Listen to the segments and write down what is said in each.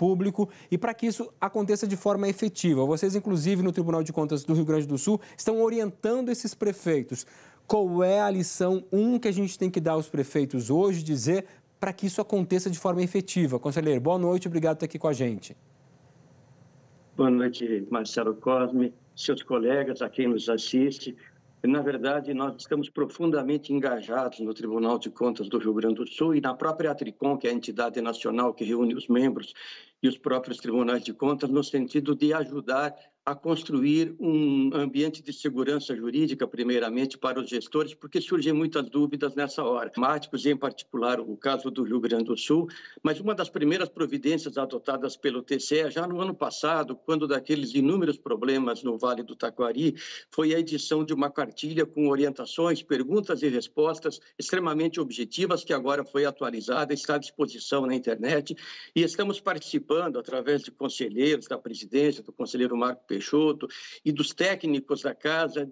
público e para que isso aconteça de forma efetiva. Vocês, inclusive, no Tribunal de Contas do Rio Grande do Sul, estão orientando esses prefeitos. Qual é a lição que a gente tem que dar aos prefeitos hoje, dizer para que isso aconteça de forma efetiva? Conselheiro, boa noite, obrigado por estar aqui com a gente. Boa noite, Marcelo Cosme, seus colegas, a quem nos assiste. Na verdade, nós estamos profundamente engajados no Tribunal de Contas do Rio Grande do Sul e na própria Atricom, que é a entidade nacional que reúne os membros e os próprios tribunais de contas, no sentido de ajudar a construir um ambiente de segurança jurídica, primeiramente, para os gestores, porque surgem muitas dúvidas nessa hora. Temáticos, em particular, o caso do Rio Grande do Sul, mas uma das primeiras providências adotadas pelo TCE, já no ano passado, quando daqueles inúmeros problemas no Vale do Taquari, foi a edição de uma cartilha com orientações, perguntas e respostas extremamente objetivas, que agora foi atualizada, está à disposição na internet, e estamos participando, através de conselheiros da presidência, do conselheiro Marco Peixoto e dos técnicos da casa,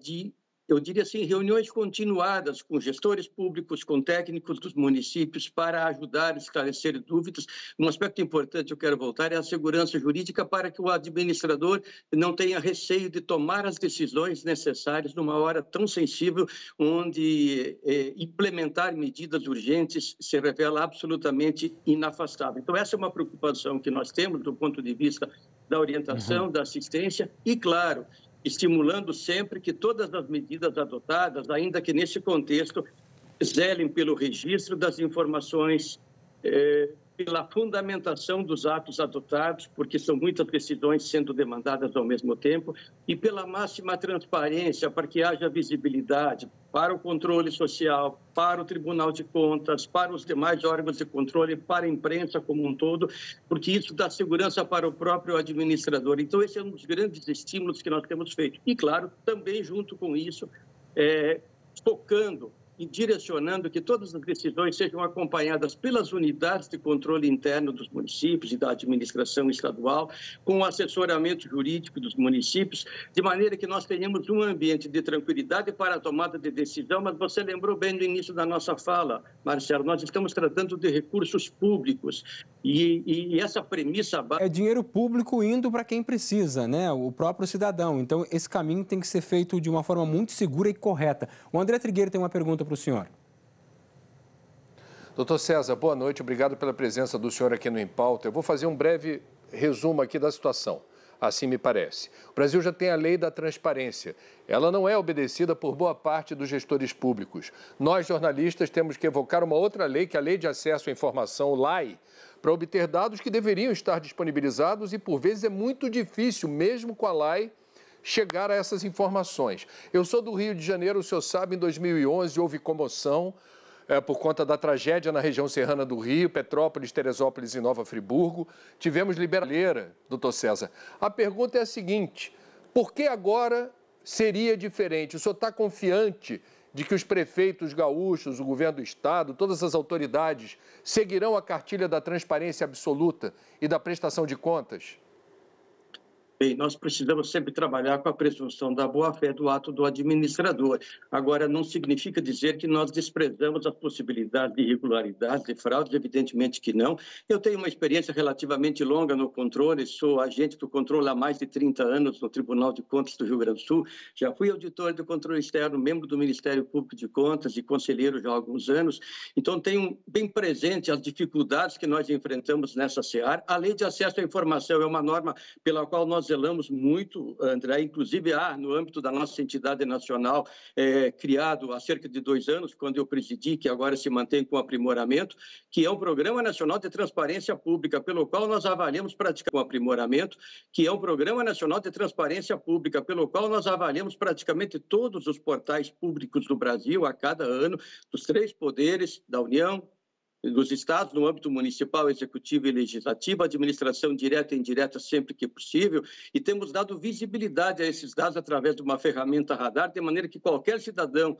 eu diria assim, reuniões continuadas com gestores públicos, com técnicos dos municípios para ajudar a esclarecer dúvidas. Um aspecto importante eu quero voltar é a segurança jurídica para que o administrador não tenha receio de tomar as decisões necessárias numa hora tão sensível, onde implementar medidas urgentes se revela absolutamente inafastável. Então, essa é uma preocupação que nós temos do ponto de vista da orientação, da assistência e, claro, estimulando sempre que todas as medidas adotadas, ainda que nesse contexto, zelem pelo registro das informações, pela fundamentação dos atos adotados, porque são muitas decisões sendo demandadas ao mesmo tempo, e pela máxima transparência, para que haja visibilidade para o controle social, para o Tribunal de Contas, para os demais órgãos de controle, para a imprensa como um todo, porque isso dá segurança para o próprio administrador. Então, esse é um dos grandes estímulos que nós temos feito. E, claro, também junto com isso, focando e direcionando que todas as decisões sejam acompanhadas pelas unidades de controle interno dos municípios e da administração estadual, com o assessoramento jurídico dos municípios, de maneira que nós tenhamos um ambiente de tranquilidade para a tomada de decisão. Mas você lembrou bem no início da nossa fala, Marcelo, nós estamos tratando de recursos públicos e essa premissa... É dinheiro público indo para quem precisa, né? O próprio cidadão. Então, esse caminho tem que ser feito de uma forma muito segura e correta. O André Trigueiro tem uma pergunta para o senhor. Doutor César, boa noite. Obrigado pela presença do senhor aqui no Em Pauta. Eu vou fazer um breve resumo aqui da situação. Assim me parece. O Brasil já tem a lei da transparência. Ela não é obedecida por boa parte dos gestores públicos. Nós, jornalistas, temos que evocar uma outra lei, que é a Lei de Acesso à Informação, LAI, para obter dados que deveriam estar disponibilizados e, por vezes, é muito difícil, mesmo com a LAI, chegar a essas informações. Eu sou do Rio de Janeiro, o senhor sabe, em 2011 houve comoção por conta da tragédia na região serrana do Rio, Petrópolis, Teresópolis e Nova Friburgo. Tivemos Liberaleira, doutor César. A pergunta é a seguinte: por que agora seria diferente? O senhor está confiante de que os prefeitos gaúchos, o governo do estado, todas as autoridades seguirão a cartilha da transparência absoluta e da prestação de contas? Bem, nós precisamos sempre trabalhar com a presunção da boa-fé do ato do administrador. Agora, não significa dizer que nós desprezamos a possibilidade de irregularidades, de fraudes, evidentemente que não. Eu tenho uma experiência relativamente longa no controle, sou agente do controle há mais de 30 anos no Tribunal de Contas do Rio Grande do Sul, já fui auditor do controle externo, membro do Ministério Público de Contas e conselheiro já há alguns anos, então tenho bem presente as dificuldades que nós enfrentamos nessa seara. A Lei de Acesso à Informação é uma norma pela qual nós zelamos muito, André, inclusive no âmbito da nossa entidade nacional, criado há cerca de 2 anos, quando eu presidi, que agora se mantém com aprimoramento, que é um Programa Nacional de Transparência Pública, pelo qual nós avaliamos praticamente com aprimoramento, que é um Programa Nacional de Transparência Pública, pelo qual nós avaliamos praticamente todos os portais públicos do Brasil a cada ano, dos 3 poderes da União, dos estados, no âmbito municipal, executivo e legislativo, administração direta e indireta sempre que possível, e temos dado visibilidade a esses dados através de uma ferramenta radar, de maneira que qualquer cidadão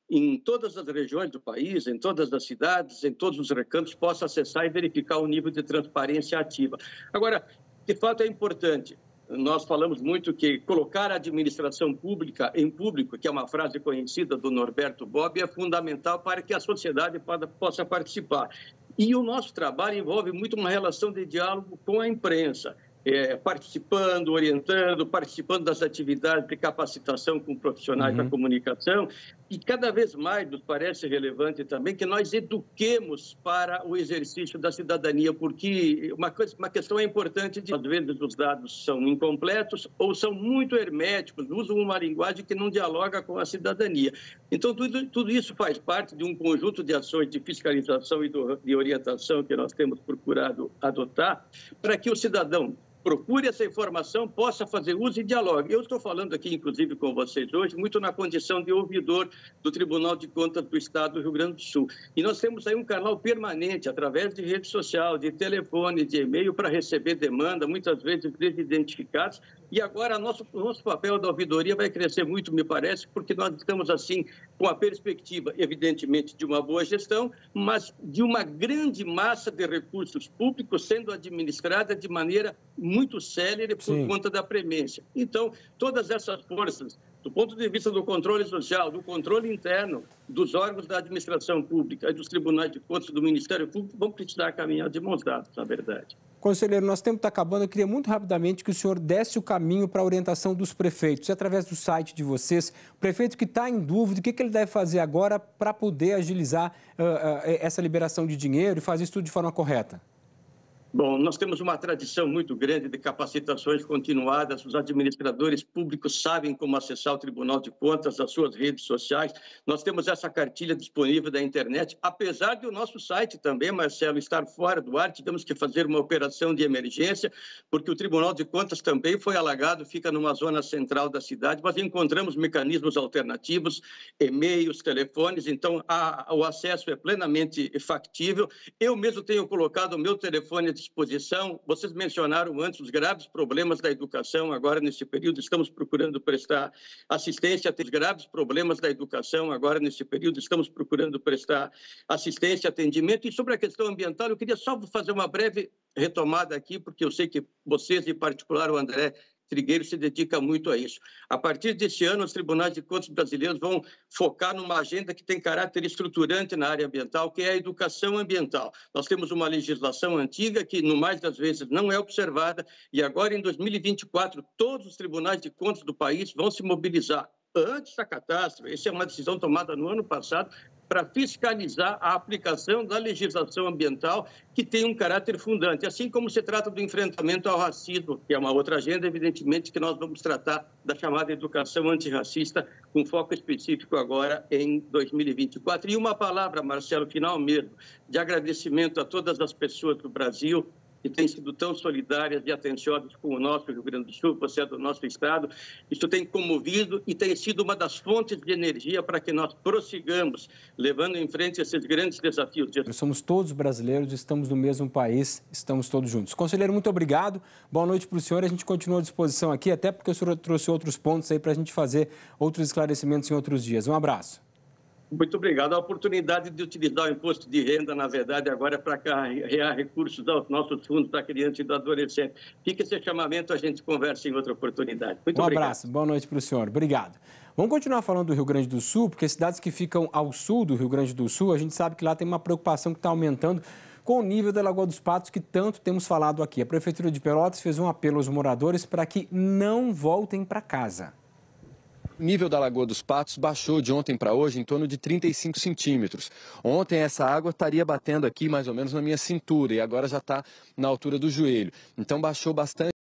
em todas as regiões do país, em todas as cidades, em todos os recantos, possa acessar e verificar o nível de transparência ativa. Agora, de fato é importante. Nós falamos muito que colocar a administração pública em público, que é uma frase conhecida do Norberto Bobbio, é fundamental para que a sociedade possa participar. E o nosso trabalho envolve muito uma relação de diálogo com a imprensa. Participando, orientando, participando das atividades de capacitação com profissionais da comunicação. E cada vez mais nos parece relevante também que nós eduquemos para o exercício da cidadania, porque uma questão é importante, às vezes os dados são incompletos ou são muito herméticos, usam uma linguagem que não dialoga com a cidadania. Então, tudo isso faz parte de um conjunto de ações de fiscalização e de orientação que nós temos procurado adotar para que o cidadão procure essa informação, possa fazer uso e dialogue. Eu estou falando aqui, inclusive, com vocês hoje, muito na condição de ouvidor do Tribunal de Contas do Estado do Rio Grande do Sul. E nós temos aí um canal permanente, através de rede social, de telefone, de e-mail, para receber demanda, muitas vezes desidentificados. E agora, nosso papel da ouvidoria vai crescer muito, me parece, porque nós estamos, assim, com a perspectiva, evidentemente, de uma boa gestão, mas de uma grande massa de recursos públicos sendo administrada de maneira muito célere por conta da premência. Então, todas essas forças, do ponto de vista do controle social, do controle interno, dos órgãos da administração pública e dos tribunais de contas do Ministério Público, vão precisar caminhar de mãos dadas, na verdade. Conselheiro, nosso tempo está acabando. Eu queria muito rapidamente que o senhor desse o caminho para a orientação dos prefeitos. E através do site de vocês, o prefeito que está em dúvida, o que ele deve fazer agora para poder agilizar essa liberação de dinheiro e fazer isso tudo de forma correta? Bom, nós temos uma tradição muito grande de capacitações continuadas. Os administradores públicos sabem como acessar o Tribunal de Contas, as suas redes sociais. Nós temos essa cartilha disponível da internet. Apesar do nosso site também, Marcelo, estar fora do ar, tivemos que fazer uma operação de emergência, porque o Tribunal de Contas também foi alagado, fica numa zona central da cidade, mas encontramos mecanismos alternativos, e-mails, telefones, então o acesso é plenamente factível. Eu mesmo tenho colocado o meu telefone à disposição. Vocês mencionaram antes os graves problemas da educação, agora nesse período estamos procurando prestar assistência a graves problemas da educação, agora nesse período estamos procurando prestar assistência, atendimento. E sobre a questão ambiental, eu queria só fazer uma breve retomada aqui, porque eu sei que vocês, em particular o André Trigueiro, se dedica muito a isso. A partir deste ano, os tribunais de contas brasileiros vão focar numa agenda que tem caráter estruturante na área ambiental, que é a educação ambiental. Nós temos uma legislação antiga que, no mais das vezes, não é observada, e agora, em 2024, todos os tribunais de contas do país vão se mobilizar antes da catástrofe. Essa é uma decisão tomada no ano passado, para fiscalizar a aplicação da legislação ambiental que tem um caráter fundante, assim como se trata do enfrentamento ao racismo, que é uma outra agenda, evidentemente, que nós vamos tratar da chamada educação antirracista, com foco específico agora em 2024. E uma palavra, Marcelo, final mesmo, de agradecimento a todas as pessoas do Brasil que têm sido tão solidárias e atenciosas com o nosso Rio Grande do Sul, você é do nosso estado. Isso tem comovido e tem sido uma das fontes de energia para que nós prossigamos, levando em frente esses grandes desafios. Somos todos brasileiros, estamos no mesmo país, estamos todos juntos. Conselheiro, muito obrigado. Boa noite para o senhor. A gente continua à disposição aqui, até porque o senhor trouxe outros pontos aí para a gente fazer outros esclarecimentos em outros dias. Um abraço. Muito obrigado. A oportunidade de utilizar o imposto de renda, na verdade, agora é para carregar recursos aos nossos fundos da criança e do adolescente. Fica esse chamamento, a gente conversa em outra oportunidade. Muito obrigado. Um abraço, boa noite para o senhor. Obrigado. Vamos continuar falando do Rio Grande do Sul, porque cidades que ficam ao sul do Rio Grande do Sul, a gente sabe que lá tem uma preocupação que está aumentando com o nível da Lagoa dos Patos, que tanto temos falado aqui. A Prefeitura de Pelotas fez um apelo aos moradores para que não voltem para casa. O nível da Lagoa dos Patos baixou de ontem para hoje em torno de 35 centímetros. Ontem essa água estaria batendo aqui mais ou menos na minha cintura e agora já está na altura do joelho. Então baixou bastante.